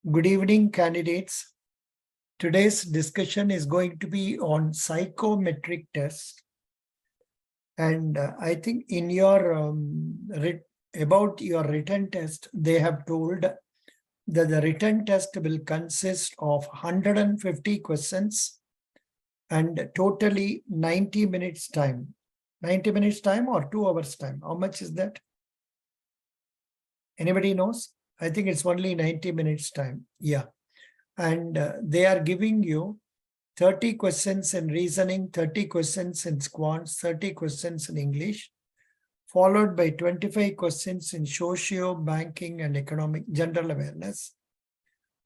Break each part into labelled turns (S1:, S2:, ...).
S1: Good evening, candidates. Today's discussion is going to be on psychometric test. And I think in your about your written test, they have told that the written test will consist of 150 questions and totally 90 minutes time. 90 minutes time or 2 hours time? How much is that? Anybody knows? I think it's only 90 minutes time. Yeah. And they are giving you 30 questions in reasoning, 30 questions in quants, 30 questions in English, followed by 25 questions in socio, banking, and economic general awareness.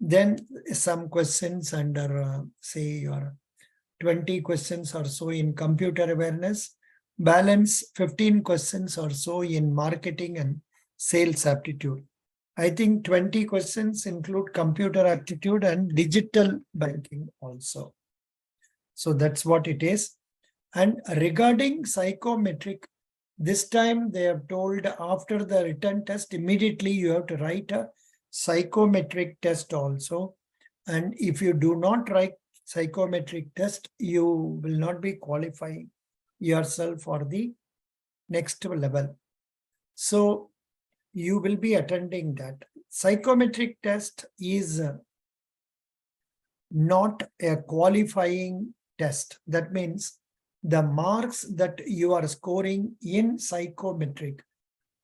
S1: Then some questions under, say, your 20 questions or so in computer awareness, balance 15 questions or so in marketing and sales aptitude. I think 20 questions include computer aptitude and digital banking also. So that's what it is. And regarding psychometric, this time they have told after the written test, immediately you have to write a psychometric test also. And if you do not write psychometric test, you will not be qualifying yourself for the next level. So you will be attending that. Psychometric test is not a qualifying test. That means the marks that you are scoring in psychometric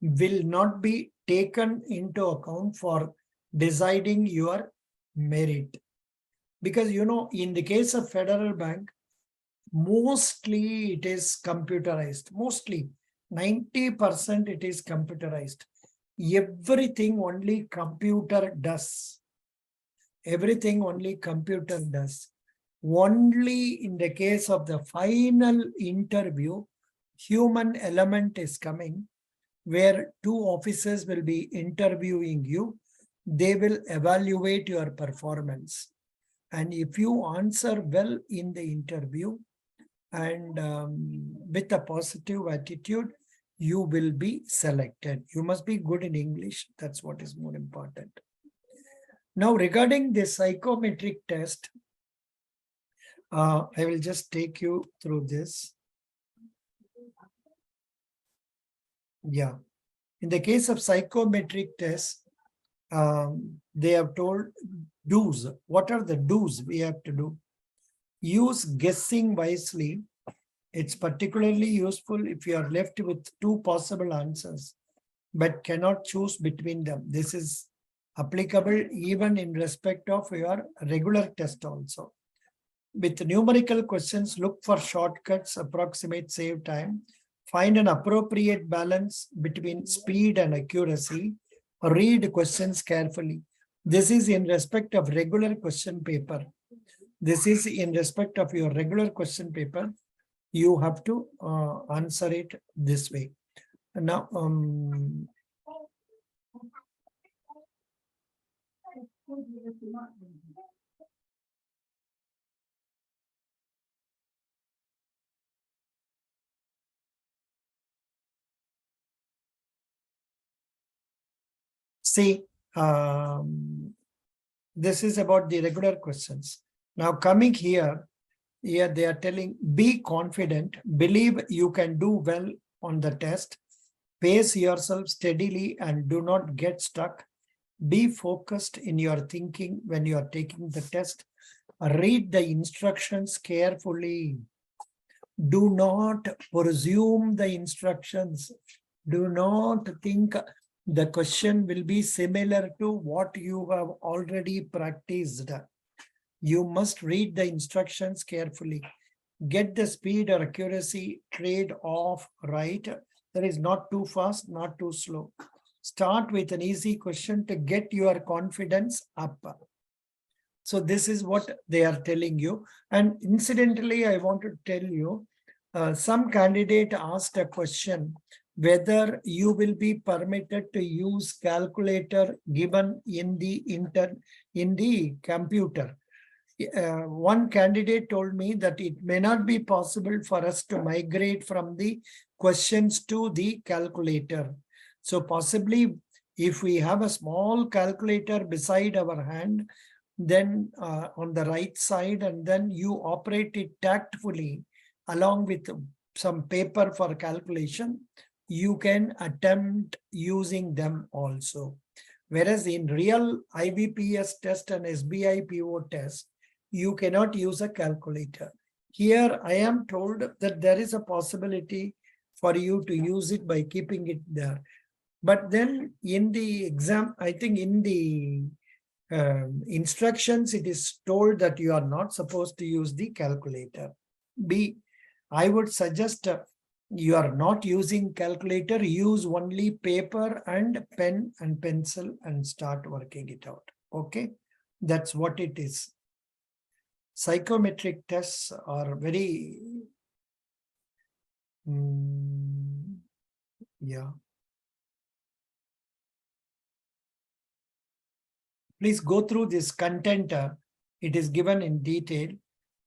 S1: will not be taken into account for deciding your merit. Because, in the case of Federal Bank, mostly it is computerized. Mostly 90% it is computerized. Everything only computer does. Everything only computer does. Only in the case of the final interview, human element is coming, where two officers will be interviewing you. They will evaluate your performance. And if you answer well in the interview and with a positive attitude, you will be selected. You must be good in English. That's what is more important. Now, regarding the psychometric test, I will just take you through this. Yeah. In the case of psychometric test, they have told do's. What are the do's we have to do? Use guessing wisely. It's particularly useful if you are left with two possible answers, but cannot choose between them. This is applicable even in respect of your regular test also. With numerical questions, look for shortcuts, approximate, save time, find an appropriate balance between speed and accuracy, read questions carefully. This is in respect of regular question paper. This is in respect of your regular question paper. You have to answer it this way. Now, see, this is about the regular questions. Now coming here, they are telling, be confident, believe you can do well on the test, pace yourself steadily and do not get stuck. Be focused in your thinking when you are taking the test. Read the instructions carefully. Do not presume the instructions. Do not think the question will be similar to what you have already practiced. You must read the instructions carefully. Get the speed or accuracy trade-off right. That is not too fast, not too slow. Start with an easy question to get your confidence up. So this is what they are telling you. And incidentally, I want to tell you, some candidate asked a question whether you will be permitted to use calculator given in the computer. One candidate told me that it may not be possible for us to migrate from the questions to the calculator. So possibly If we have a small calculator beside our hand, then on the right side, and then you operate it tactfully along with some paper for calculation, you can attempt using them also. Whereas in real IBPS test and SBI PO test, you cannot use a calculator. Here I am told that there is a possibility for you to use it by keeping it there. But then in the exam, I think in the instructions, it is told that you are not supposed to use the calculator. B, I would suggest you are not using calculator, use only paper and pen and pencil and start working it out. Okay, that's what it is. Psychometric tests are very, yeah. Please go through this content. It is given in detail,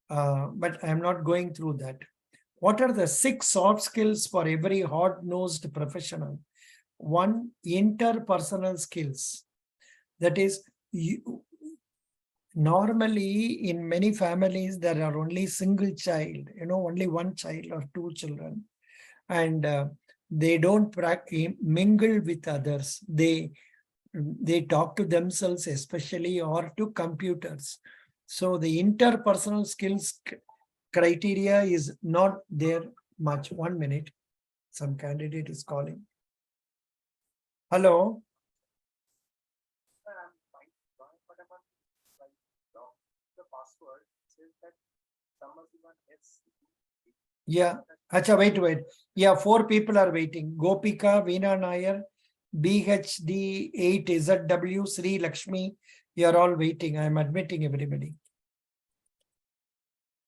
S1: but I am not going through that. What are the 6 soft skills for every hard-nosed professional? 1, interpersonal skills. That is, normally in many families, there are only single child, only one child or 2 children. And they don't mingle with others. They talk to themselves especially or to computers. So the interpersonal skills criteria is not there much. 1 minute. Some candidate is calling. Hello. Yeah. Acha, wait. Yeah, 4 people are waiting. Gopika, Veena Nair, BHD 8ZW, Sri Lakshmi. You are all waiting. I am admitting everybody.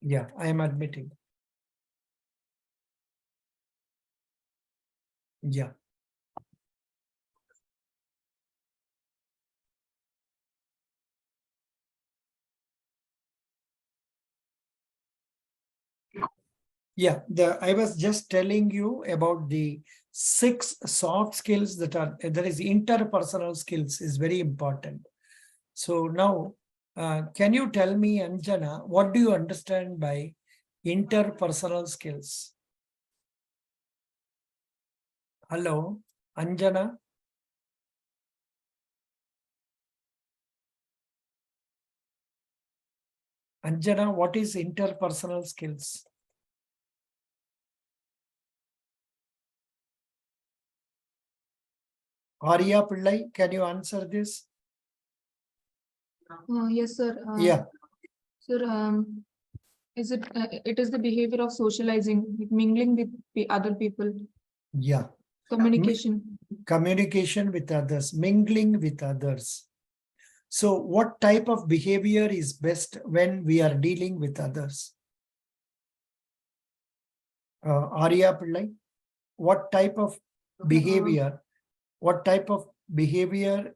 S1: Yeah, I am admitting. Yeah. Yeah, I was just telling you about the 6 soft skills that are, there is interpersonal skills is very important. So now, can you tell me, Anjana, what do you understand by interpersonal skills? Hello, Anjana? Anjana, what is interpersonal skills? Arya Pillai, can you answer this?
S2: Yes, sir.
S1: Yeah.
S2: Sir, it is the behavior of socializing, mingling with other people.
S1: Yeah.
S2: Communication.
S1: Communication with others, mingling with others. So what type of behavior is best when we are dealing with others? Arya Pillai, what type of behavior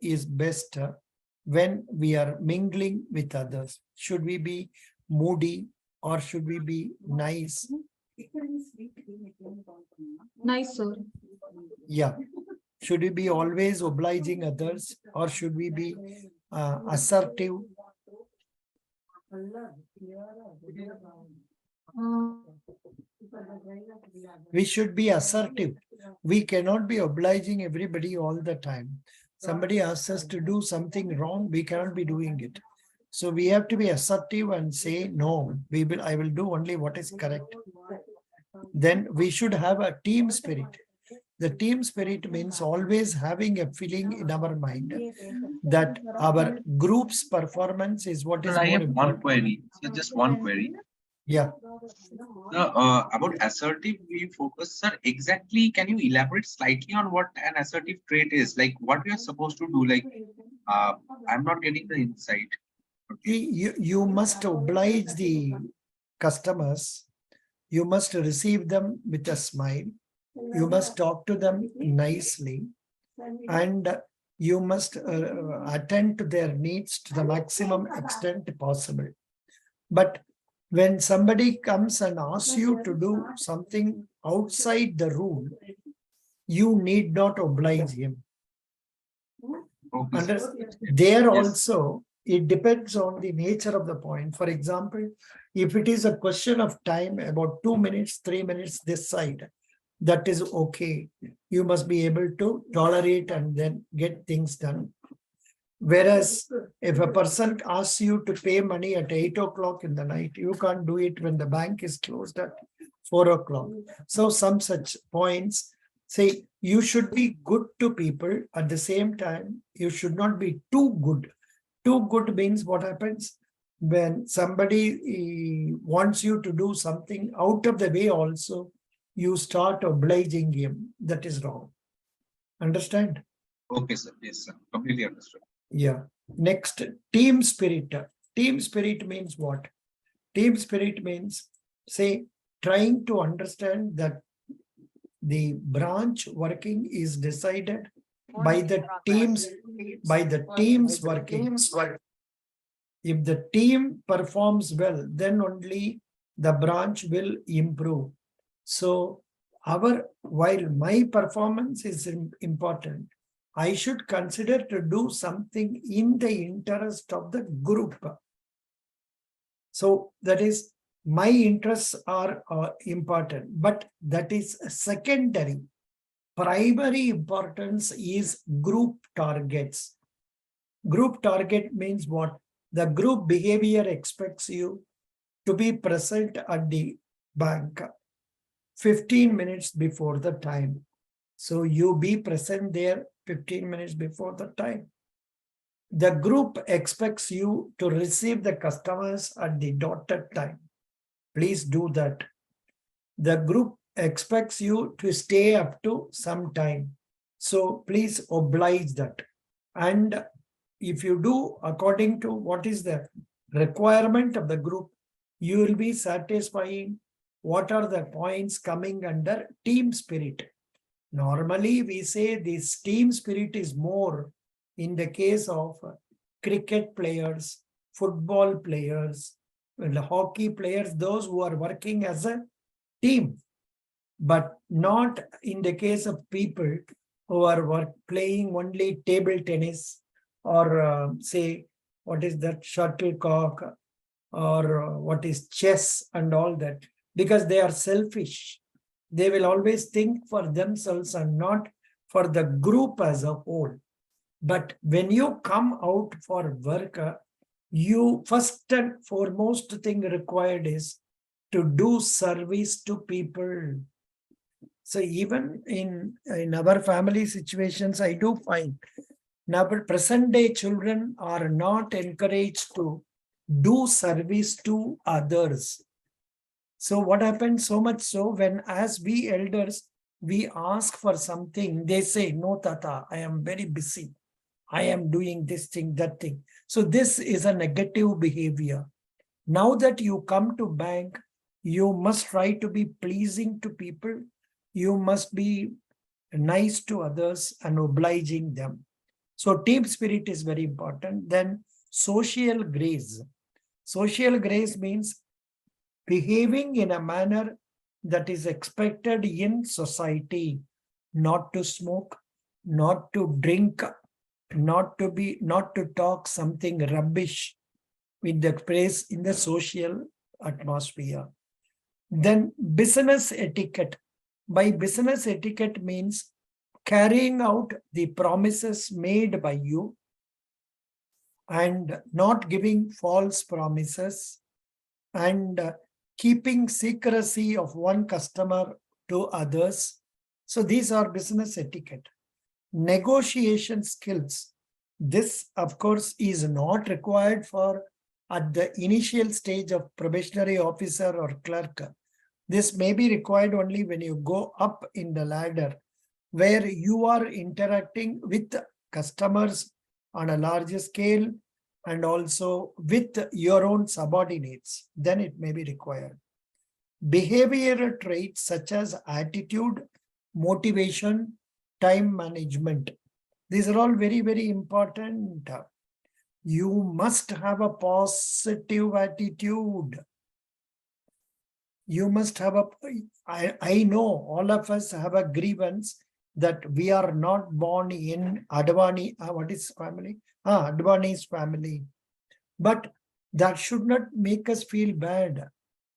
S1: is best when we are mingling with others? Should we be moody or should we be nice?
S2: Nice, sir.
S1: Yeah. Should we be always obliging others or should we be assertive? We should be assertive. We cannot be obliging everybody all the time. Somebody asks us to do something wrong, we cannot be doing it. So we have to be assertive and say, no, I will do only what is correct. Then we should have a team spirit. The team spirit means always having a feeling in our mind that our group's performance is what is
S3: I
S1: more
S3: have
S1: important.
S3: one query. So just one query.
S1: Yeah.
S3: About assertive, we focus, sir. Exactly, can you elaborate slightly on what an assertive trait is? Like what we are supposed to do? Like, I'm not getting the insight.
S1: Okay. You must oblige the customers. You must receive them with a smile. You must talk to them nicely. And you must attend to their needs to the maximum extent possible. But when somebody comes and asks you to do something outside the rule, you need not oblige him.
S3: Okay, sir.
S1: There
S3: Yes.
S1: also, it depends on the nature of the point. For example, if it is a question of time, about 2 minutes, 3 minutes this side, that is okay. You must be able to tolerate and then get things done. Whereas if a person asks you to pay money at 8 o'clock in the night, you can't do it when the bank is closed at 4 o'clock. So some such points say you should be good to people. At the same time, you should not be too good. Too good means what happens when somebody wants you to do something out of the way also, you start obliging him. That is wrong. Understand?
S3: Okay, sir. Yes, sir. Completely understood.
S1: Yeah. Next, team spirit. Team spirit means what? Team spirit means, say, trying to understand that the branch working is decided by the teams working. If the team performs well, then only the branch will improve. So while my performance is important, I should consider to do something in the interest of the group. So that is, my interests are important, but that is secondary. Primary importance is group targets. Group target means what? The group behavior expects you to be present at the bank 15 minutes before the time. So you be present there 15 minutes before the time. The group expects you to receive the customers at the dotted time. Please do that. The group expects you to stay up to some time. So please oblige that. And if you do according to what is the requirement of the group, you will be satisfying what are the points coming under team spirit. Normally, we say this team spirit is more in the case of cricket players, football players, and hockey players, those who are working as a team, but not in the case of people who are playing only table tennis or say, what is that, shuttlecock, or what is chess and all that, because they are selfish. They will always think for themselves and not for the group as a whole. But when you come out for work, you first and foremost thing required is to do service to people. So even in our family situations, I do find now present day children are not encouraged to do service to others. So what happens so much so when as we elders, we ask for something, they say, no, Tata, I am very busy. I am doing this thing, that thing. So this is a negative behavior. Now that you come to bank, you must try to be pleasing to people. You must be nice to others and obliging them. So team spirit is very important. Then social grace. Social grace means behaving in a manner that is expected in society, not to smoke, not to drink, not to talk something rubbish with the place in the social atmosphere. Then business etiquette. By business etiquette means carrying out the promises made by you and not giving false promises and keeping secrecy of one customer to others. So these are business etiquette. Negotiation skills. This, of course, is not required for at the initial stage of probationary officer or clerk. This may be required only when you go up in the ladder, where you are interacting with customers on a larger scale and also with your own subordinates, then it may be required. Behavioral traits such as attitude, motivation, time management. These are all very, very important. You must have a positive attitude. You must have I know all of us have a grievance that we are not born in Advani, what is family? Advani's family. But that should not make us feel bad.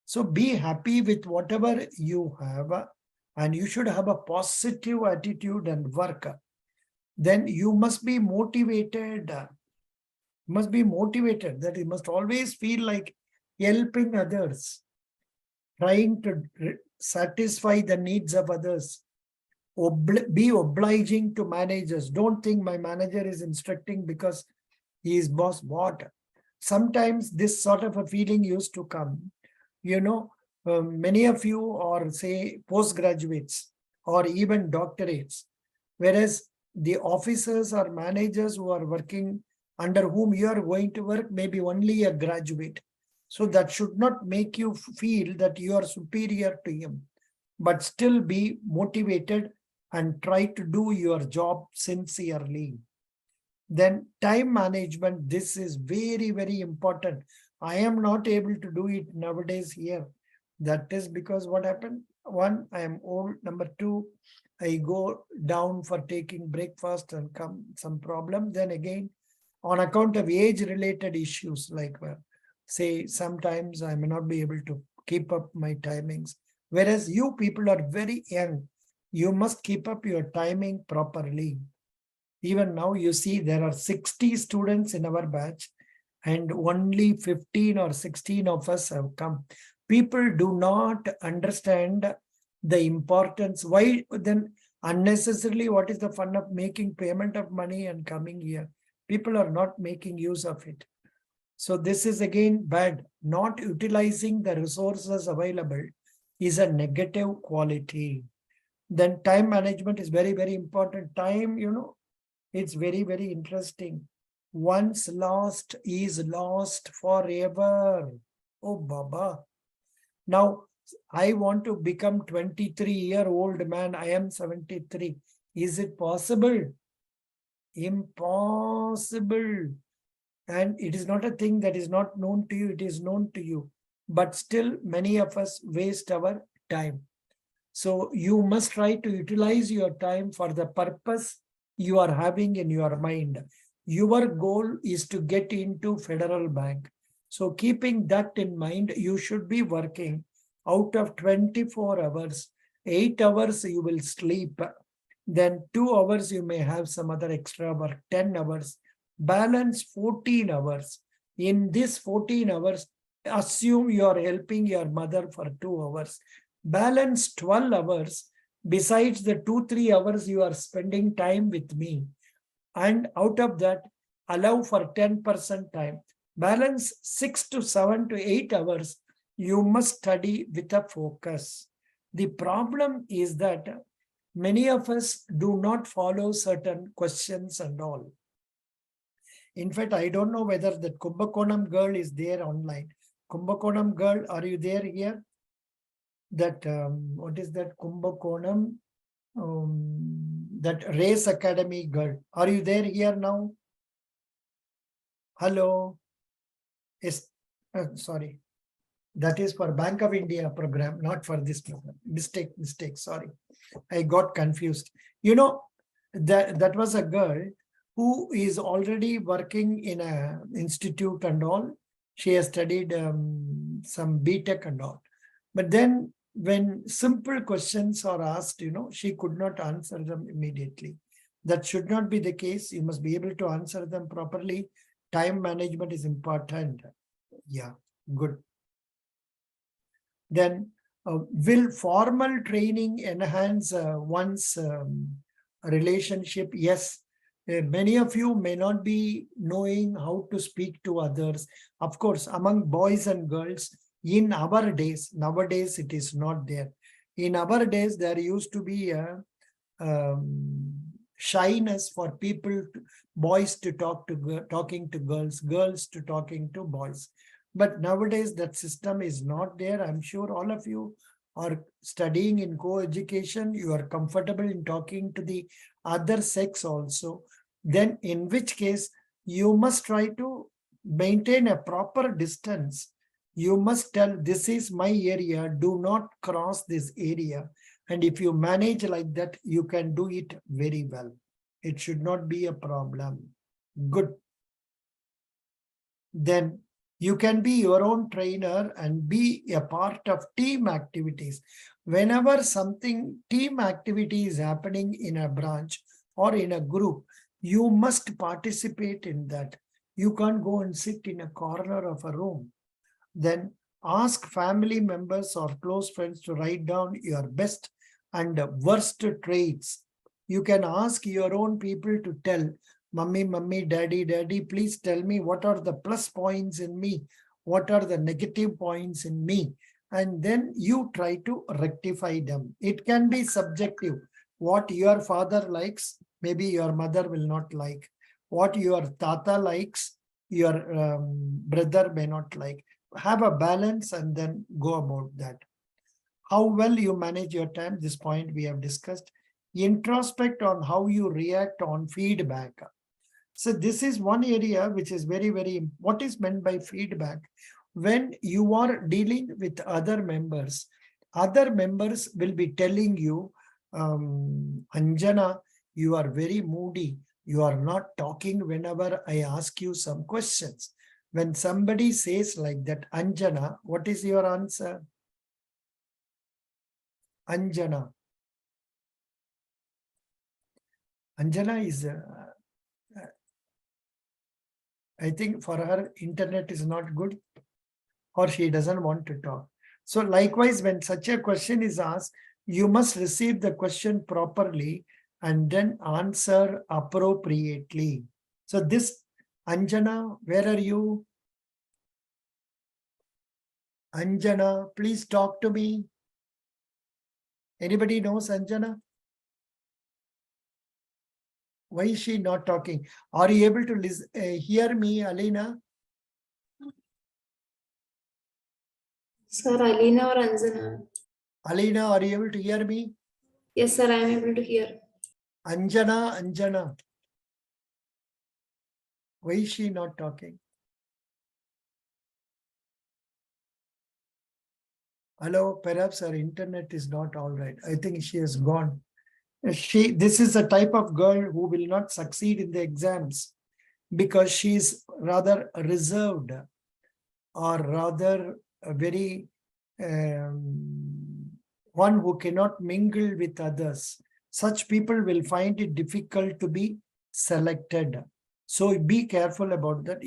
S1: So be happy with whatever you have, and you should have a positive attitude and work. Then you must be motivated. Must be motivated, that you must always feel like helping others, trying to satisfy the needs of others. Be obliging to managers. Don't think my manager is instructing because he is boss. What? Sometimes this sort of a feeling used to come. Many of you are, say, postgraduates or even doctorates, whereas the officers or managers who are working under whom you are going to work may be only a graduate. So that should not make you feel that you are superior to him, but still be motivated and try to do your job sincerely. Then time management, this is very, very important. I am not able to do it nowadays here. That is because what happened? One, I am old. Number two, I go down for taking breakfast and come some problem. Then again, on account of age-related issues, like say sometimes I may not be able to keep up my timings. Whereas you people are very young, you must keep up your timing properly. Even now you see there are 60 students in our batch and only 15 or 16 of us have come. People do not understand the importance. Why then unnecessarily, what is the fun of making payment of money and coming here? People are not making use of it. So this is again bad. Not utilizing the resources available is a negative quality. Then time management is very, very important. Time, it's very, very interesting. Once lost is lost forever. Oh, Baba. Now, I want to become 23-year-old man. I am 73. Is it possible? Impossible. And it is not a thing that is not known to you. It is known to you. But still, many of us waste our time. So you must try to utilize your time for the purpose you are having in your mind. Your goal is to get into Federal Bank. So keeping that in mind, you should be working out of 24 hours. 8 hours you will sleep. Then 2 hours you may have some other extra work, 10 hours. Balance 14 hours. In this 14 hours, assume you are helping your mother for 2 hours. Balance 12 hours. Besides the 2-3 hours you are spending time with me. And out of that, allow for 10% time. Balance 6 to 7 to 8 hours. You must study with a focus. The problem is that many of us do not follow certain questions and all. In fact, I don't know whether that Kumbakonam girl is there online. Kumbakonam girl, are you there here? That, what is that Kumbakonam? That Race Academy girl. Are you there here now? Hello? Yes, sorry. That is for Bank of India program, not for this program. Mistake, sorry. I got confused. That was a girl who is already working in a institute and all. She has studied some BTech and all. But then when simple questions are asked, she could not answer them immediately. That should not be the case. You must be able to answer them properly. Time management is important. Yeah, good. Then will formal training enhance one's relationship? Yes. Many of you may not be knowing how to speak to others. Of course, among boys and girls, in our days, nowadays it is not there. In our days, there used to be a shyness for people, boys to talking to girls, girls to talking to boys. But nowadays that system is not there. I'm sure all of you are studying in co-education. You are comfortable in talking to the other sex also. Then in which case you must try to maintain a proper distance. You must tell, this is my area. Do not cross this area. And if you manage like that, you can do it very well. It should not be a problem. Good. Then you can be your own trainer and be a part of team activities. Whenever something team activity is happening in a branch or in a group, you must participate in that. You can't go and sit in a corner of a room. Then ask family members or close friends to write down your best and worst traits. You can ask your own people to tell, mummy, daddy, please tell me what are the plus points in me, what are the negative points in me, and then you try to rectify them. It can be subjective. What your father likes, maybe your mother will not like. What your tata likes, your brother may not like. Have a balance and then go about that. How well you manage your time, this point we have discussed. Introspect on how you react on feedback. So this is one area which is very, what is meant by feedback? When you are dealing with other members will be telling you, Anjana, you are very moody. You are not talking whenever I ask you some questions. When somebody says like that, Anjana, what is your answer? Anjana. Anjana is, I think for her, internet is not good or she doesn't want to talk. So likewise, when such a question is asked, you must receive the question properly and then answer appropriately. So this, Anjana, where are you? Anjana, please talk to me. Anybody knows Anjana? Why is she not talking? Are you able to listen, hear me, Alina?
S4: Sir, Alina or Anjana?
S1: Alina, are you able to hear me?
S4: Yes, sir, I am able to hear.
S1: Anjana. Why is she not talking? Hello, perhaps her internet is not all right. I think she has gone. This is a type of girl who will not succeed in the exams because she is rather reserved or rather a very one who cannot mingle with others. Such people will find it difficult to be selected. So be careful about that.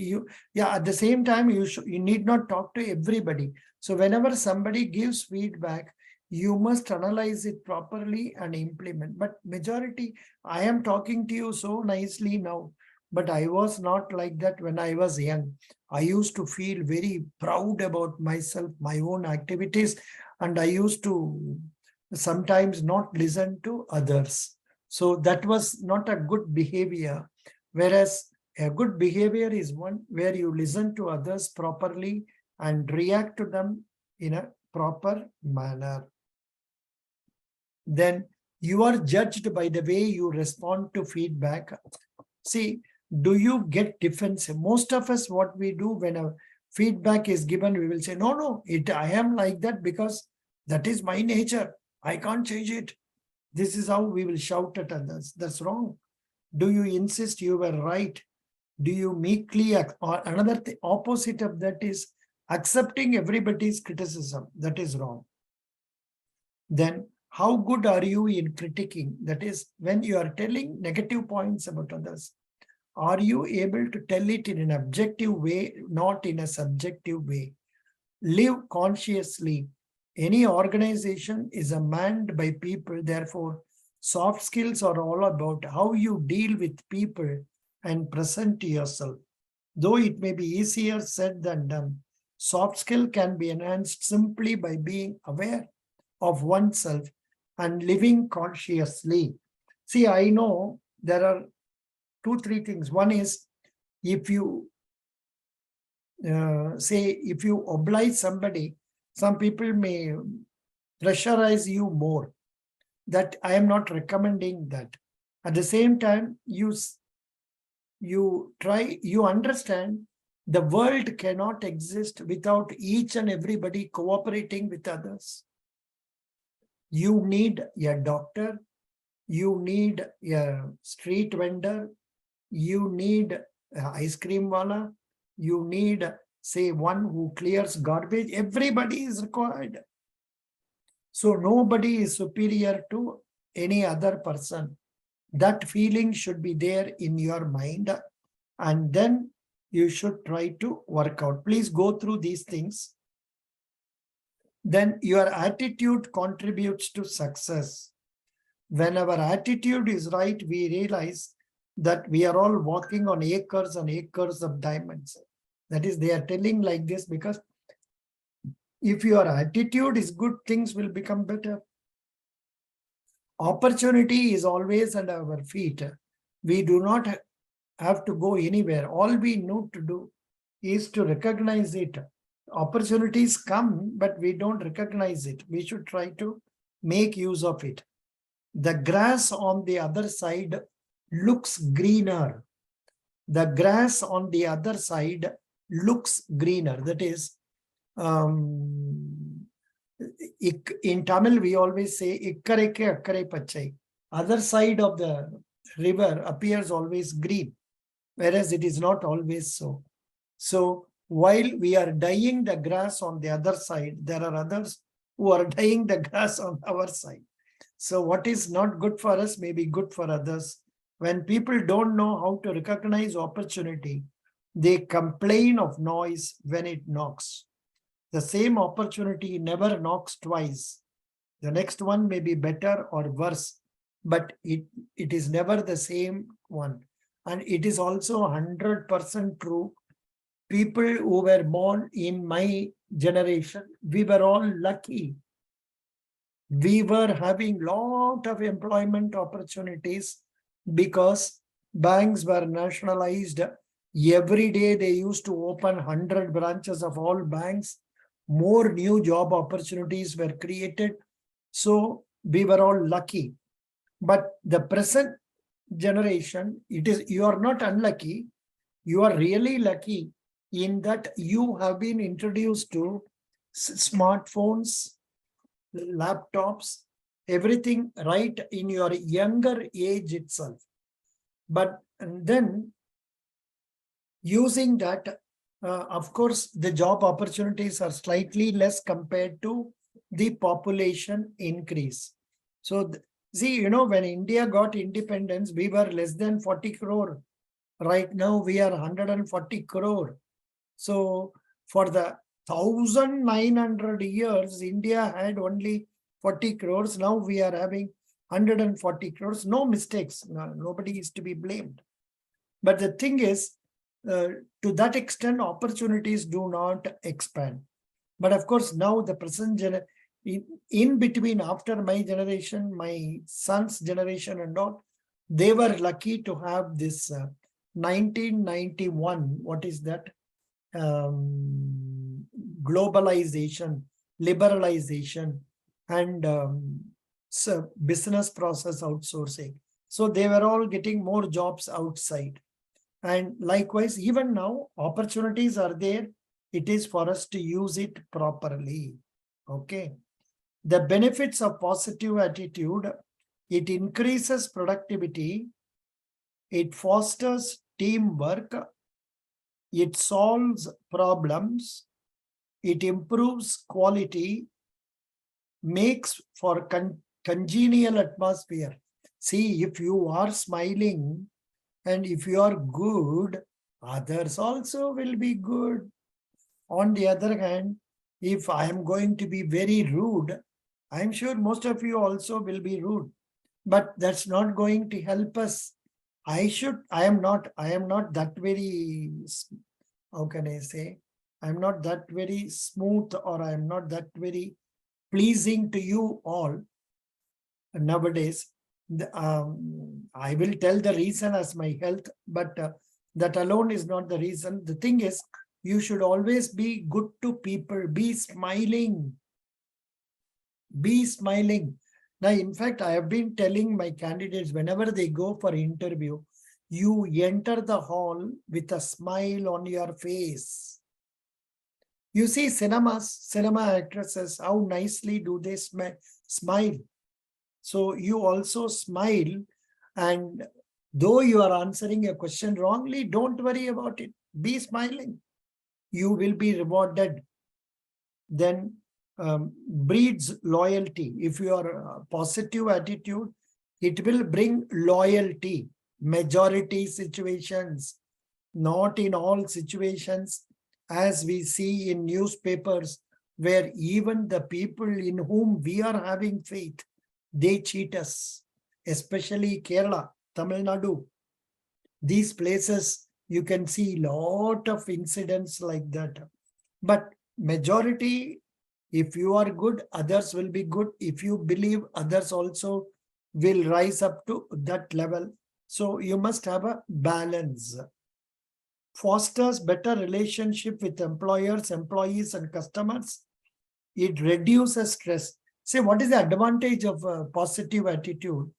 S1: At the same time, you need not talk to everybody. So whenever somebody gives feedback, you must analyze it properly and implement. But majority, I am talking to you so nicely now, but I was not like that when I was young. I used to feel very proud about myself, my own activities, and I used to sometimes not listen to others. So that was not a good behavior. Whereas a good behavior is one where you listen to others properly and react to them in a proper manner. Then you are judged by the way you respond to feedback. See, do you get defensive? Most of us, what we do when a feedback is given, we will say, no, I am like that because that is my nature. I can't change it. This is how we will shout at others. That's wrong. Do you insist you were right? Do you meekly, or another opposite of that is accepting everybody's criticism? That is wrong. Then how good are you in critiquing? That is when you are telling negative points about others. Are you able to tell it in an objective way, not in a subjective way? Live consciously. Any organization is manned by people. Therefore, soft skills are all about how you deal with people and present yourself. Though it may be easier said than done, soft skill can be enhanced simply by being aware of oneself and living consciously. See, I know there are 2-3 things. One is if you if you oblige somebody, some people may pressurize you more. That I am not recommending that. At the same time, you understand the world cannot exist without each and everybody cooperating with others. You need a doctor, you need a street vendor, you need a ice cream wala, you need, say, one who clears garbage. Everybody is required. So nobody is superior to any other person. That feeling should be there in your mind, and then you should try to work out. Please go through these things. Then your attitude contributes to success. When our attitude is right, we realize that we are all walking on acres and acres of diamonds. That is, they are telling like this because if your attitude is good, things will become better. Opportunity is always at our feet. We do not have to go anywhere. All we need to do is to recognize it. Opportunities come, but we don't recognize it. We should try to make use of it. The grass on the other side looks greener. The grass on the other side looks greener. That is, in Tamil, we always say, ikkare ke akkare pachai. Other side of the river appears always green, whereas it is not always so. So while we are dyeing the grass on the other side, there are others who are dyeing the grass on our side. So what is not good for us may be good for others. When people don't know how to recognize opportunity, they complain of noise when it knocks. The same opportunity never knocks twice. The next one may be better or worse, but it is never the same one. And it is also 100% true. People who were born in my generation, we were all lucky. We were having lot of employment opportunities because banks were nationalized. Every day they used to open 100 branches of all banks. More new job opportunities were created. So we were all lucky. But the present generation, you are not unlucky. You are really lucky in that you have been introduced to smartphones, laptops, everything right in your younger age itself. But then using that, of course, the job opportunities are slightly less compared to the population increase. So see, when India got independence, we were less than 40 crore. Right now, we are 140 crore. So for the 1900 years, India had only 40 crores. Now we are having 140 crores. No mistakes. Nobody is to be blamed. But the thing is, to that extent, opportunities do not expand. But of course, now the present in between, after my generation, my son's generation and all, they were lucky to have this 1991, what is that? Globalization, liberalization, and so business process outsourcing. So they were all getting more jobs outside. And likewise, even now, opportunities are there. It is for us to use it properly. Okay. The benefits of positive attitude: it increases productivity, it fosters teamwork, it solves problems, it improves quality, makes for congenial atmosphere. See, if you are smiling and if you are good, others also will be good. On the other hand, if I am going to be very rude, I'm sure most of you also will be rude, but that's not going to help us. I am not that very, how can I say? I'm not that very smooth, or I'm not that very pleasing to you all nowadays. I will tell the reason as my health, but that alone is not the reason. The thing is, you should always be good to people. Be smiling. Be smiling. Now, in fact, I have been telling my candidates, whenever they go for interview, you enter the hall with a smile on your face. You see cinema actresses, how nicely do they Smile. So you also smile, and though you are answering a question wrongly, don't worry about it. Be smiling. You will be rewarded. Then breeds loyalty. If you are a positive attitude, it will bring loyalty. Majority situations, not in all situations, as we see in newspapers, where even the people in whom we are having faith, they cheat us, especially Kerala, Tamil Nadu. These places, you can see lot of incidents like that. But majority, if you are good, others will be good. If you believe, others also will rise up to that level. So you must have a balance. Fosters better relationship with employers, employees, and customers. It reduces stress. Say, what is the advantage of a positive attitude?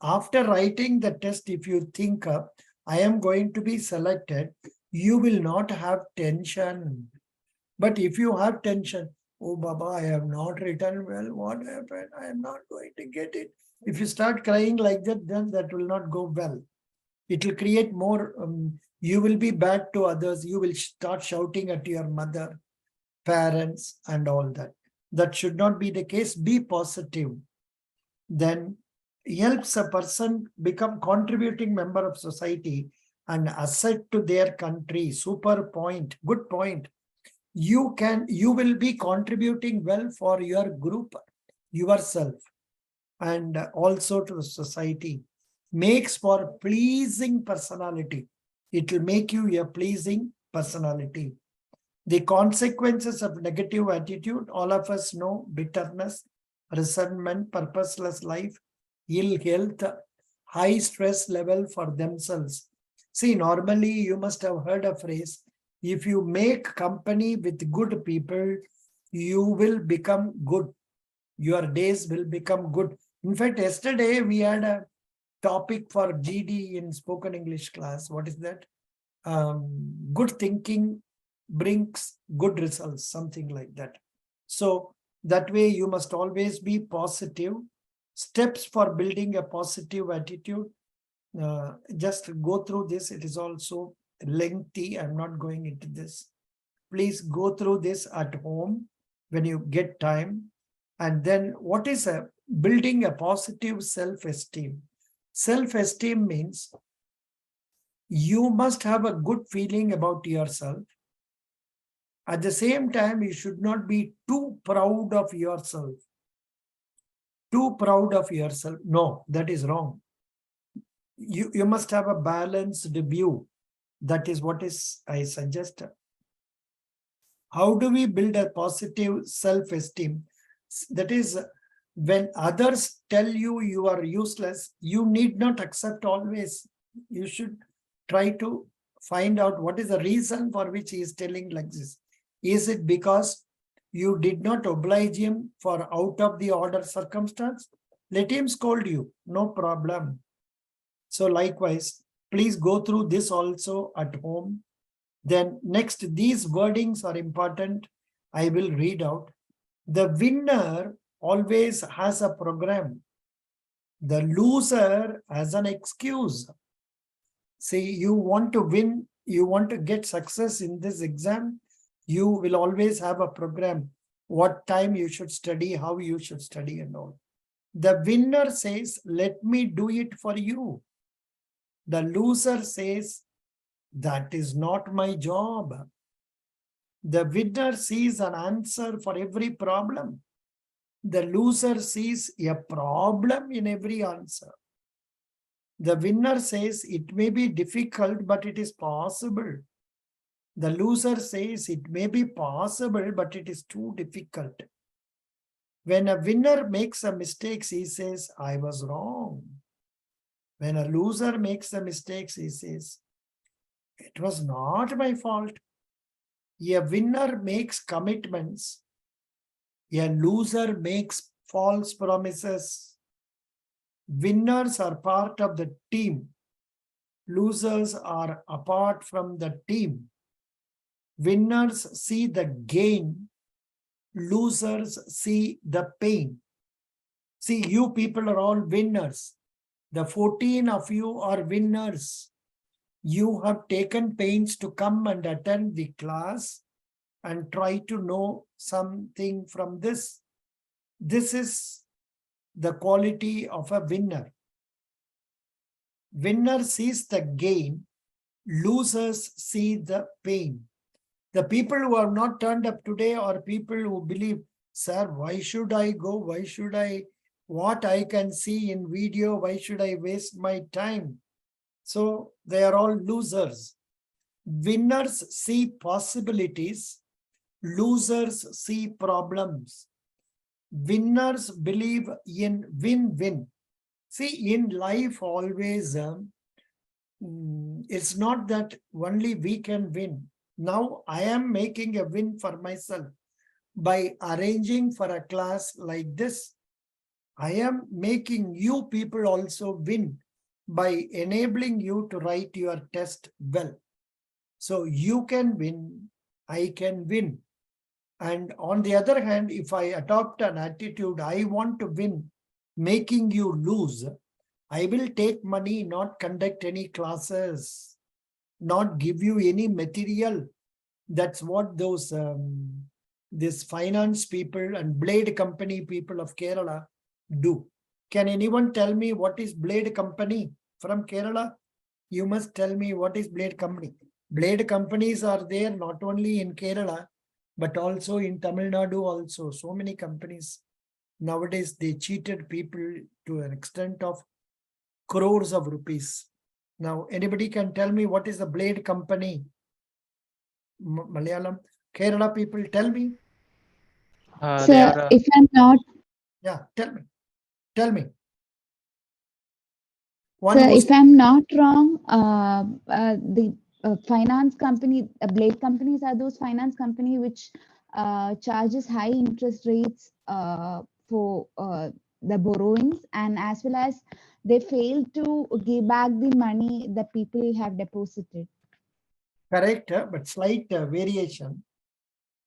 S1: After writing the test, if you think, I am going to be selected, you will not have tension. But if you have tension, oh Baba, I have not written well, what happened? I am not going to get it. If you start crying like that, then that will not go well. It will create more, you will be bad to others. You will start shouting at your mother, parents, and all that. That should not be the case. Be positive. Then helps a person become contributing member of society and asset to their country. Super point, good point. You will be contributing well for your group, yourself, and also to the society. Makes for pleasing personality. It will make you a pleasing personality. The consequences of negative attitude, all of us know: bitterness, resentment, purposeless life, ill health, high stress level for themselves. See, normally you must have heard a phrase, if you make company with good people, you will become good. Your days will become good. In fact, yesterday we had a topic for GD in spoken English class. What is that? Good thinking brings good results, something like that. So that way you must always be positive. Steps for building a positive attitude. Just go through this. It is also lengthy. I'm not going into this. Please go through this at home when you get time. And then what is building a positive self-esteem? Self-esteem means you must have a good feeling about yourself. At the same time, you should not be too proud of yourself. Too proud of yourself. No, that is wrong. You must have a balanced view. That is what I suggest. How do we build a positive self-esteem? That is, when others tell you you are useless, you need not accept always. You should try to find out what is the reason for which he is telling like this. Is it because you did not oblige him for out of the order circumstance? Let him scold you, no problem. So likewise, please go through this also at home. Then next, these wordings are important. I will read out. The winner always has a program. The loser has an excuse. See, you want to win, you want to get success in this exam, you will always have a program. What time you should study, how you should study and all. The winner says, let me do it for you. The loser says, that is not my job. The winner sees an answer for every problem. The loser sees a problem in every answer. The winner says it may be difficult, but it is possible. The loser says it may be possible, but it is too difficult. When a winner makes a mistake, he says, I was wrong. When a loser makes a mistake, he says, it was not my fault. A winner makes commitments. A loser makes false promises. Winners are part of the team. Losers are apart from the team. Winners see the gain. Losers see the pain. See, you people are all winners. The 14 of you are winners. You have taken pains to come and attend the class and try to know something from this. This is the quality of a winner. Winner sees the gain, losers see the pain. The people who have not turned up today are people who believe, sir, why should I go? Why should I, what I can see in video, why should I waste my time? So they are all losers. Winners see possibilities, losers see problems. Winners believe in win-win. See, in life always, it's not that only we can win. Now I am making a win for myself by arranging for a class like this. I am making you people also win by enabling you to write your test well. So you can win, I can win. And on the other hand, if I adopt an attitude, I want to win, making you lose, I will take money, not conduct any classes, not give you any material. That's what those this finance people and blade company people of Kerala do. Can anyone tell me what is blade company from Kerala? You must tell me what is blade company. Blade companies are there not only in Kerala, but also in Tamil Nadu also. So many companies nowadays, they cheated people to an extent of crores of rupees. Now, anybody can tell me what is the blade company? Malayalam, Kerala people, tell me.
S5: They
S6: Sir,
S5: are
S6: if I'm not,
S1: Yeah, tell me. Tell me. One
S6: sir,
S1: who's
S6: if I'm not wrong, the finance company, blade companies are those finance company which charges high interest rates for the borrowings, and as well as they fail to give back the money that people have deposited.
S1: correct, but slight variation.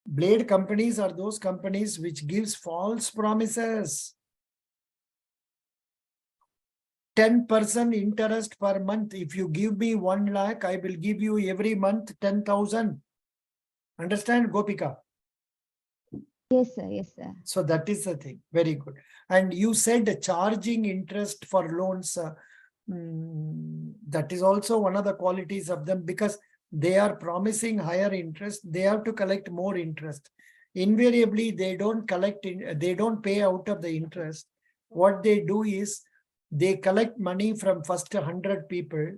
S1: Blade companies are those companies which gives false promises. 10% interest per month. If you give me 1 lakh, I will give you every month 10,000. Understand, Gopika?
S6: Yes, sir. Yes, sir.
S1: So that is the thing. Very good. And you said charging interest for loans. That is also one of the qualities of them, because they are promising higher interest. They have to collect more interest. Invariably, they don't collect, they don't pay out of the interest. What they do is they collect money from first 100 people.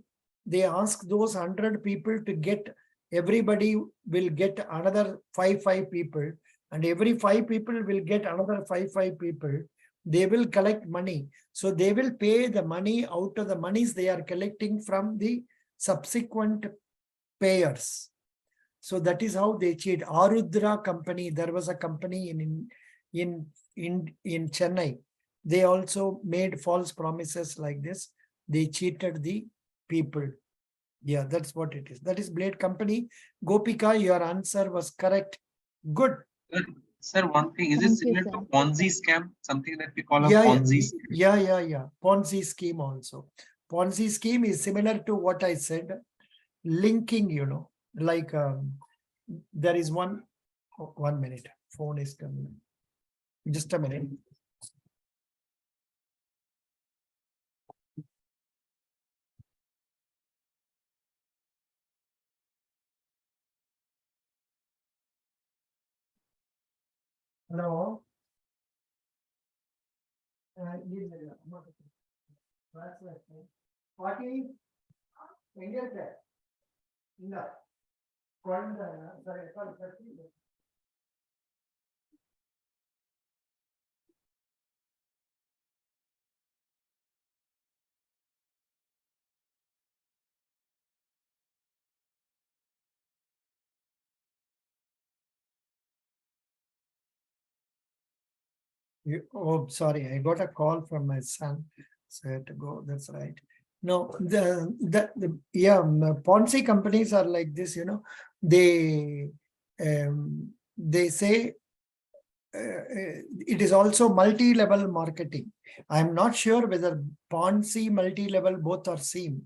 S1: They ask those 100 people to get, everybody will get another 5 people. And every 5 people will get another 5 people. They will collect money. So they will pay the money out of the monies they are collecting from the subsequent payers. So that is how they cheat. Arudra company, there was a company in Chennai. They also made false promises like this. They cheated the people. Yeah, that's what it is. That is blade company. Gopika, your answer was correct. Good.
S3: Sir, one thing, is it
S6: Thank you,
S3: similar
S6: sir.
S3: to Ponzi scam? Something that we call a
S1: Yeah,
S3: Ponzi scam?
S1: yeah. Ponzi scheme also. Ponzi scheme is similar to what I said. Linking, like there is one. 1 minute. Phone is coming. Just a minute. Hello. Party. எங்க இருக்க? இங்க. குழந்தை, sorry. Oh, sorry, I got a call from my son, so I had to go. That's right. No, Ponzi companies are like this, they say it is also multi-level marketing. I'm not sure whether Ponzi, multi-level, both are same,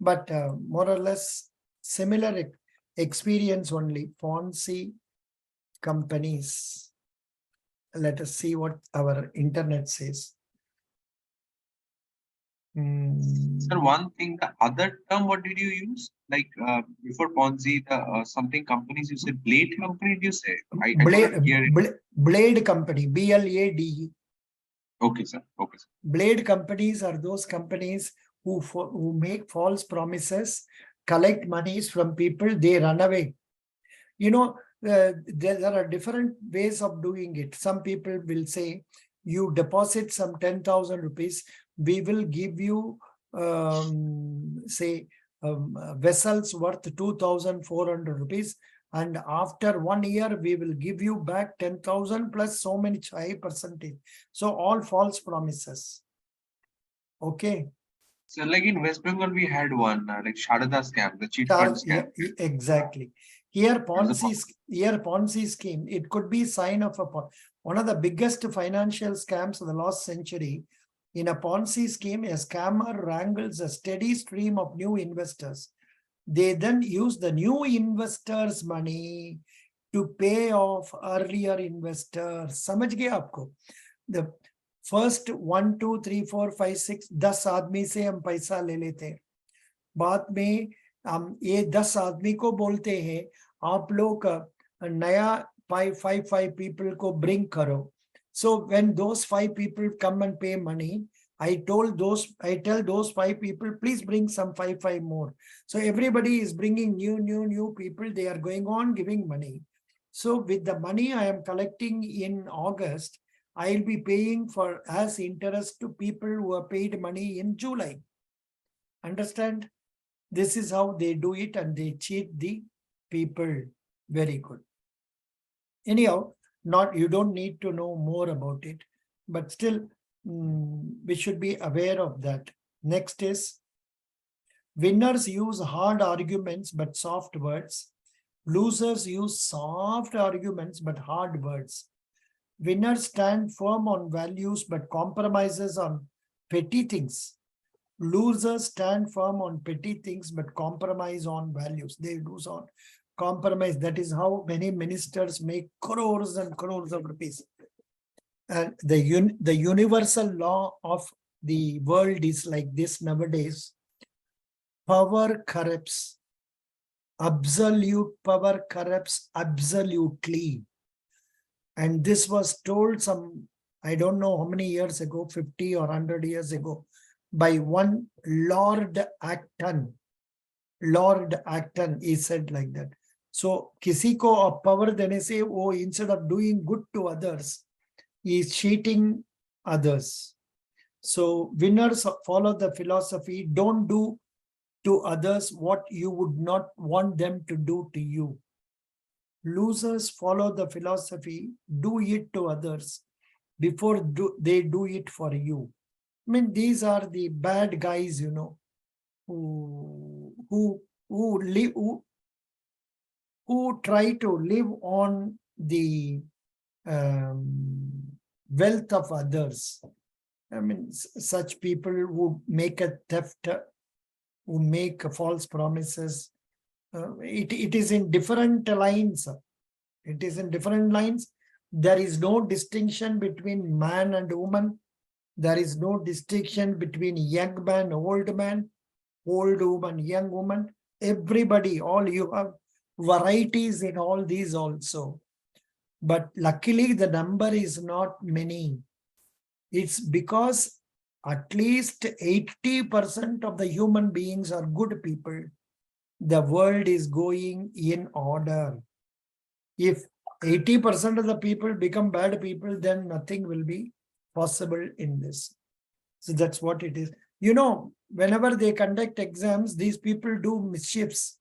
S1: but more or less similar experience only. Ponzi companies. Let us see what our internet says.
S3: Sir, one thing, the other term, what did you use? Like before Ponzi, the something companies, you said Blade company, did you say? I couldn't hear it.
S1: Blade company, BLADE.
S3: Okay, sir. Okay, sir.
S1: Blade companies are those companies who make false promises, collect monies from people, they run away. You know, there are different ways of doing it. Some people will say, you deposit some 10,000 rupees, we will give you, vessels worth 2,400 rupees. And after 1 year, we will give you back 10,000 plus so many high percentage. So all false promises. Okay.
S3: So like in West Bengal, we had one like Sharada scam, the cheat fund scam.
S1: Yeah, exactly. Here Ponzi scheme, it could be sign of one of the biggest financial scams of the last century. In a Ponzi scheme, a scammer wrangles a steady stream of new investors. They then use the new investors' money to pay off earlier investors. समझ गए आपको? The first 1, 2, 3, 4, 5, 6, 10 आदमी से हम पैसा ले लेते हैं. बाद में हम ये 10 आदमी को बोलते हैं आप लोग नया 5 people को bring करो. So when those 5 people come and pay money, I tell those 5 people, please bring some 5 more. So everybody is bringing new people. They are going on giving money. So with the money I am collecting in August, I'll be paying for as interest to people who have paid money in July. Understand? This is how they do it, and they cheat the people. Very good. Anyhow, you don't need to know more about it, but still we should be aware of that. Next is, winners use hard arguments but soft words. Losers use soft arguments but hard words. Winners stand firm on values but compromises on petty things. Losers stand firm on petty things but compromise on values. They lose on compromise. That is how many ministers make crores and crores of rupees. And the universal law of the world is like this nowadays. Power corrupts. Absolute power corrupts absolutely. And this was told some, I don't know how many years ago, 50 or 100 years ago, by one Lord Acton. Lord Acton, he said like that. So, किसी को power देने से वो instead of doing good to others, he is cheating others. So, winners follow the philosophy, don't do to others what you would not want them to do to you. Losers follow the philosophy, do it to others before they do it for you. I mean, these are the bad guys, you know, who try to live on the wealth of others. I mean, such people who make a theft, who make false promises. It is in different lines. It is in different lines. There is no distinction between man and woman. There is no distinction between young man, old woman, young woman. Everybody, all you have varieties in all these also. But luckily the number is not many. It's because at least 80% of the human beings are good people. The world is going in order. If 80% of the people become bad people, then nothing will be possible in this. So that's what it is. You know, whenever they conduct exams, these people do mischiefs.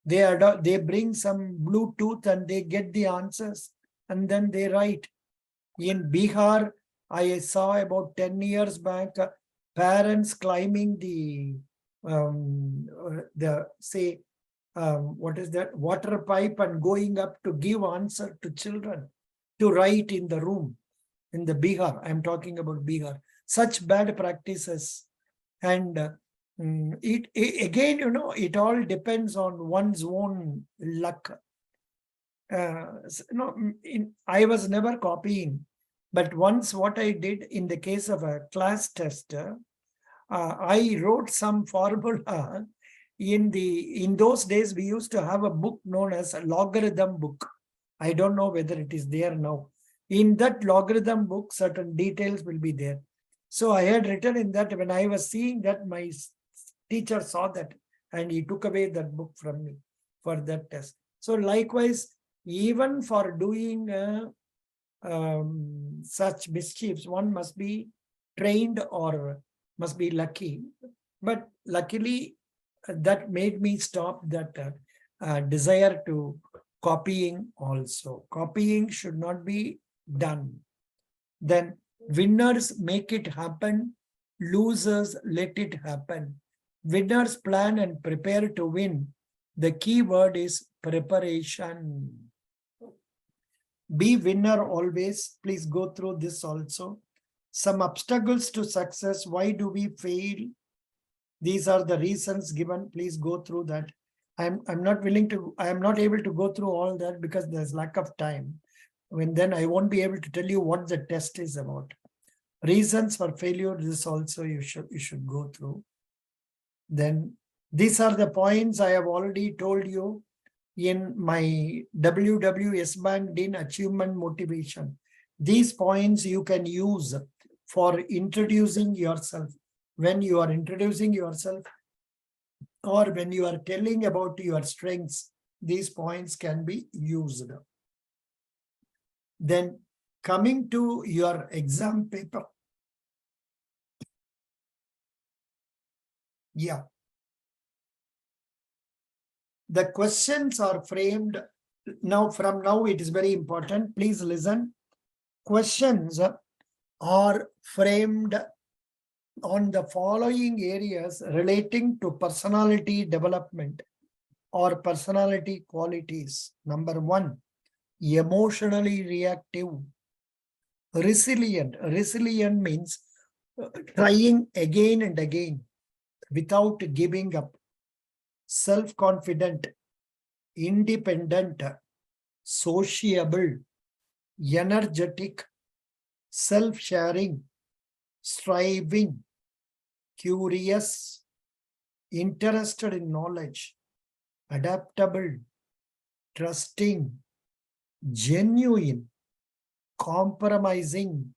S1: They bring some Bluetooth and they get the answers and then they write. In Bihar, I saw about 10 years back, parents climbing the what is that, water pipe and going up to give answer to children. to write in the room, in the Bihar. I'm talking about Bihar. Such bad practices. And again, it all depends on one's own luck. I was never copying, but once what I did in the case of a class test, I wrote some formula. In those days, we used to have a book known as a logarithm book. I don't know whether it is there now. In that logarithm book, certain details will be there. So I had written in that. When I was seeing that, my teacher saw that and he took away that book from me for that test. So likewise, even for doing such mischiefs, one must be trained or must be lucky. But luckily, that made me stop that desire to copying also. Copying should not be done. Then winners make it happen, losers let it happen. Winners plan and prepare to win. The key word is preparation. Be winner always. Please go through this also. Some obstacles to success. Why do we fail? These are the reasons given. Please go through that. I am not able to go through all that because there's lack of time. Then I won't be able to tell you what the test is about. Reasons for failure, this also you should go through. Then these are the points I have already told you in my WWS Bank DIN Achievement Motivation. These points you can use for introducing yourself. When you are introducing yourself or when you are telling about your strengths, these points can be used. Then coming to your exam paper. Yeah. The questions are framed. Now, from now, it is very important. Please listen. Questions are framed on the following areas relating to personality development or personality qualities. Number 1, emotionally reactive. Resilient. Resilient means trying again and again without giving up. Self-confident, independent, sociable, energetic, self-sharing, striving, curious, interested in knowledge, adaptable, trusting, genuine, compromising,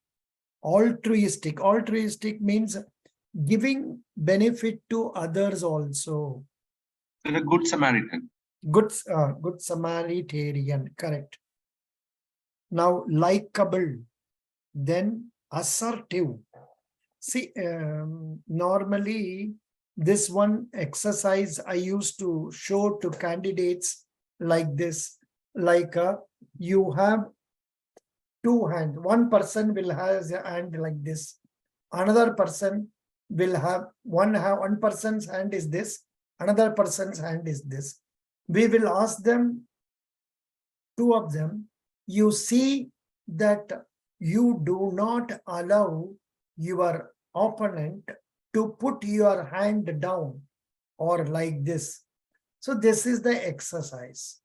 S1: altruistic. Altruistic means giving benefit to others also.
S3: A good Samaritan.
S1: Good Samaritan, correct. Now, likable, then assertive. See, normally this one exercise I used to show to candidates like this, like you have two hands. One person will have a hand like this. Another person will have one person's hand is this. Another person's hand is this. We will ask them, two of them, you see that you do not allow your opponent to put your hand down or like this. So this is the exercise.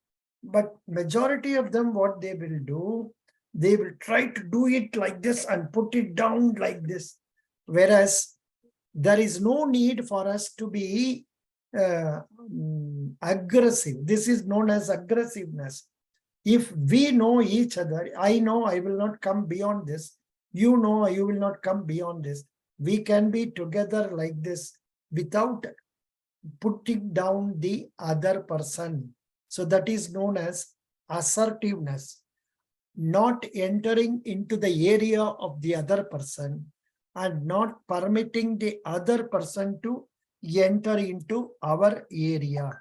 S1: But majority of them, what they will do, they will try to do it like this and put it down like this. Whereas there is no need for us to be aggressive. This is known as aggressiveness. If we know each other, I know I will not come beyond this. You know you will not come beyond this. We can be together like this without putting down the other person. So that is known as assertiveness. Not entering into the area of the other person and not permitting the other person to enter into our area.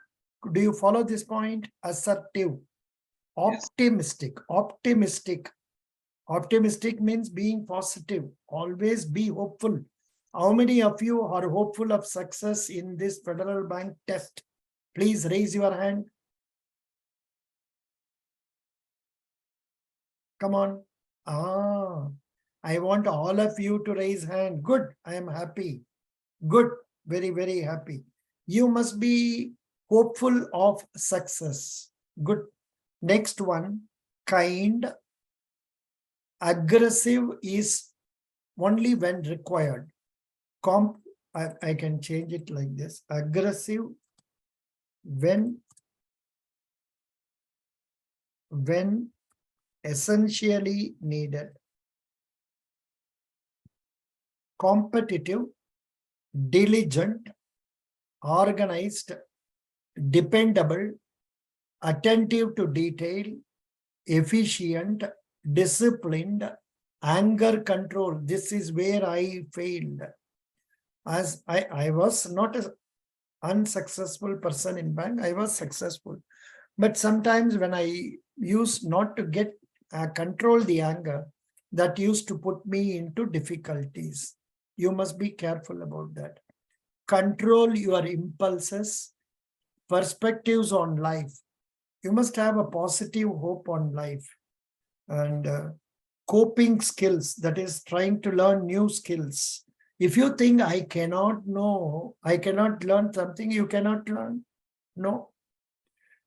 S1: Do you follow this point? Assertive. Optimistic. Optimistic. Optimistic means being positive. Always be hopeful. How many of you are hopeful of success in this Federal Bank test? Please raise your hand. Come on. I want all of you to raise hand. Good. I am happy. Good. Very, very happy. You must be hopeful of success. Good. Next one. Kind. Aggressive is only when required. I can change it like this. Aggressive when essentially needed. Competitive, diligent, organized, dependable, attentive to detail, efficient, disciplined, anger control. This is where I failed. As I was not an unsuccessful person in bank, I was successful. But sometimes when I used not to get control the anger, that used to put me into difficulties. You must be careful about that. Control your impulses, perspectives on life. You must have a positive hope on life. And coping skills, that is trying to learn new skills. If you think I cannot learn something, you cannot learn. No.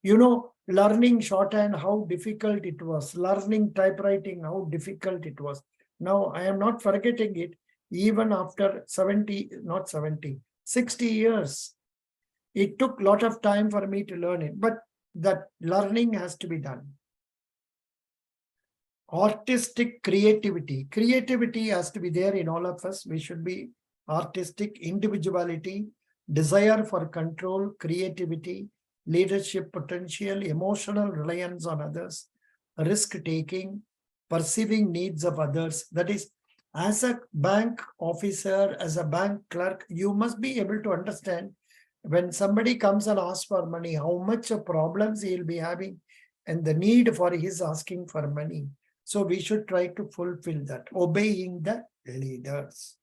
S1: You know, learning shorthand, how difficult it was. Learning typewriting, how difficult it was. Now, I am not forgetting it. Even after 60 years. It took a lot of time for me to learn it. But that learning has to be done. Artistic creativity. Creativity has to be there in all of us. We should be artistic. Individuality, desire for control, creativity, leadership potential, emotional reliance on others, risk-taking, perceiving needs of others. That is, as a bank officer, as a bank clerk, you must be able to understand when somebody comes and asks for money, how much of problems he will be having and the need for his asking for money. So we should try to fulfill that, obeying the leaders.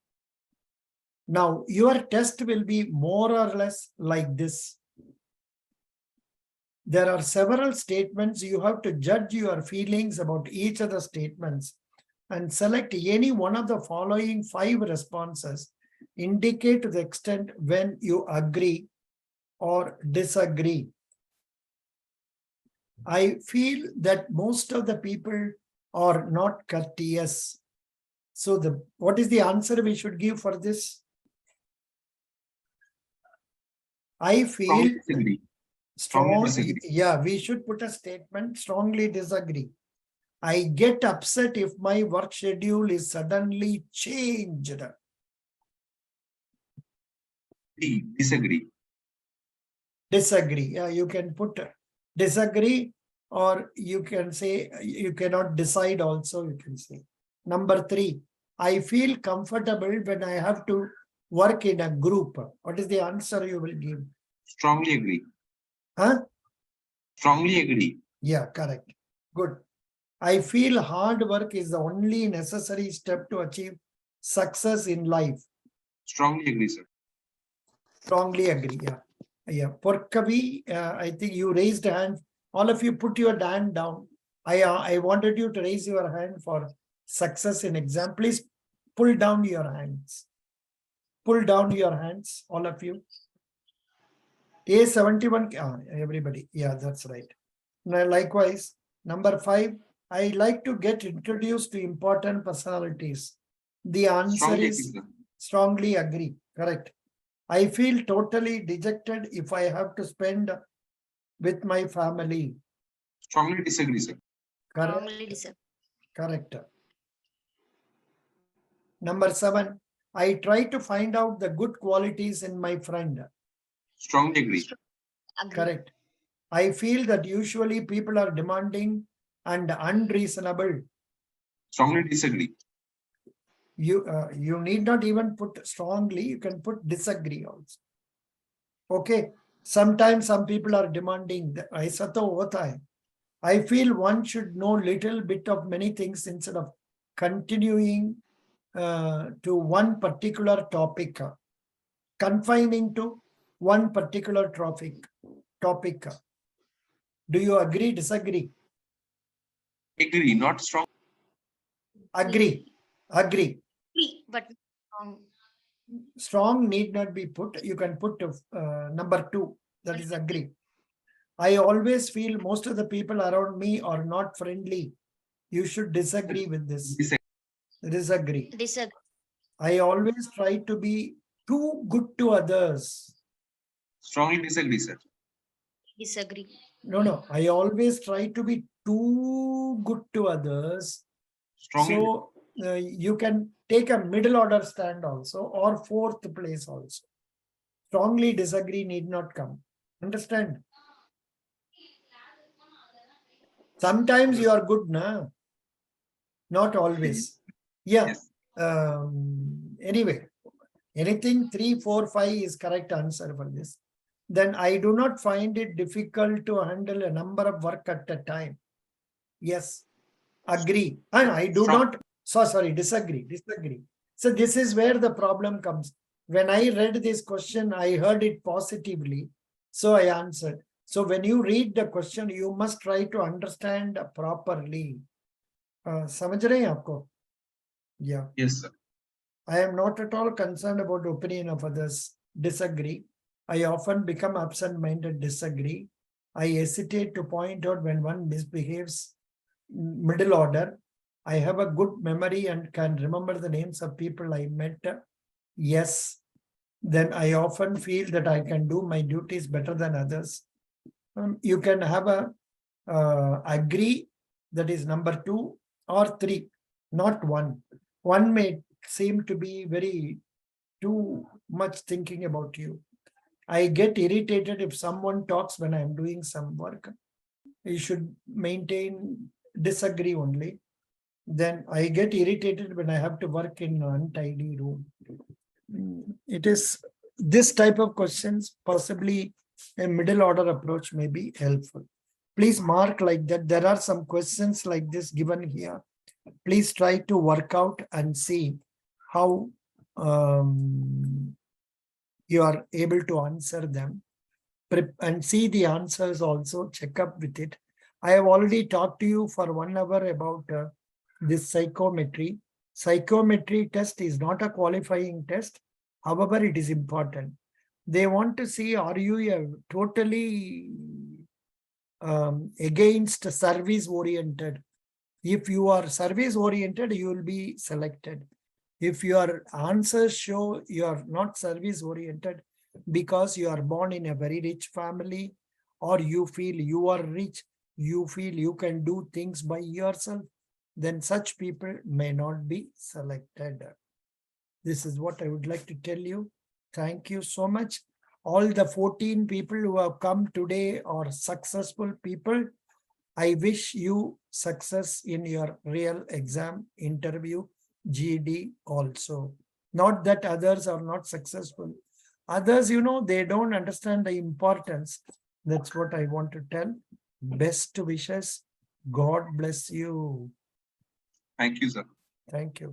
S1: Now, your test will be more or less like this. There are several statements. You have to judge your feelings about each of the statements and select any one of the following 5 responses. Indicate to the extent when you agree or disagree. I feel that most of the people are not courteous. So what is the answer we should give for this? I feel
S3: Strongly disagree.
S1: Yeah, we should put a statement, strongly disagree. I get upset if my work schedule is suddenly changed.
S3: D, disagree.
S1: Disagree. Yeah, you can put disagree, or you can say you cannot decide also, you can say. Number 3, I feel comfortable when I have to work in a group. What is the answer you will give?
S3: Strongly agree.
S1: Huh?
S3: Strongly agree.
S1: Yeah, correct. Good. I feel hard work is the only necessary step to achieve success in life.
S3: Strongly agree, sir.
S1: Strongly agree. Yeah. Yeah. Porkavi, I think you raised a hand. All of you put your hand down. I wanted you to raise your hand for success in exam. Please pull down your hands. Pull down your hands, all of you. A71, everybody. Yeah, that's right. Now, likewise, number 5, I like to get introduced to important personalities. The answer
S3: Strongly
S1: is
S3: agree, sir.
S1: strongly agree. Correct. I feel totally dejected if I have to spend with my family.
S3: Strongly disagree, sir.
S1: Correct.
S4: Strongly disagree.
S1: Correct. Number 7, I try to find out the good qualities in my friend.
S3: Strongly agree.
S4: Agree.
S1: Correct. I feel that usually people are demanding and unreasonable.
S3: Strongly disagree.
S1: You need not even put strongly, you can put disagree also. Okay. Sometimes some people are demanding. I feel one should know little bit of many things instead of continuing to one particular topic, confining to one particular topic. Do you agree, disagree?
S3: Agree, not strong.
S1: Agree. Agree.
S7: Agree, but
S1: Strong need not be put. You can put number 2. That is agree. I always feel most of the people around me are not friendly. You should disagree with this. Disagree.
S7: disagree.
S1: I always try to be too good to others.
S3: Strongly disagree, sir.
S7: Disagree.
S1: No. I always try to be too good to others.
S3: Strongly.
S1: So you can take a middle order stand also, or 4th place also. Strongly disagree need not come. Understand? Sometimes you are good, na? Not always. Yeah.
S3: Yes.
S1: Anyway, anything 3, 4, 5 is correct answer for this. Then I do not find it difficult to handle a number of work at a time. Yes. Agree. And I do not, disagree. So this is where the problem comes. When I read this question, I heard it positively. So I answered. So when you read the question, you must try to understand properly. समझ रहे हैं आपको? Yeah.
S3: Yes, sir.
S1: I am not at all concerned about the opinion of others. Disagree. I often become absent-minded. Disagree. I hesitate to point out when one misbehaves. Middle order. I have a good memory and can remember the names of people I met. Yes. Then I often feel that I can do my duties better than others. You can have a agree, that is number 2 or 3, not 1. One may seem to be very too much thinking about you. I get irritated if someone talks when I'm doing some work. You should maintain disagree only. Then I get irritated when I have to work in an untidy room. It is this type of questions, possibly a middle order approach may be helpful. Please mark like that. There are some questions like this given here. Please try to work out and see how you are able to answer them. And see the answers also, check up with it. I have already talked to you for 1 hour about this psychometry. Psychometry test is not a qualifying test. However, it is important. They want to see, are you totally against service oriented? If you are service oriented, you will be selected. If your answers show you are not service oriented because you are born in a very rich family, or you feel you are rich, you feel you can do things by yourself, then such people may not be selected. This is what I would like to tell you. Thank you so much. All the 14 people who have come today are successful people. I wish you success in your real exam, interview, GED also. Not that others are not successful. Others, they don't understand the importance. That's what I want to tell. Best wishes. God bless you.
S3: Thank you, sir.
S1: Thank you.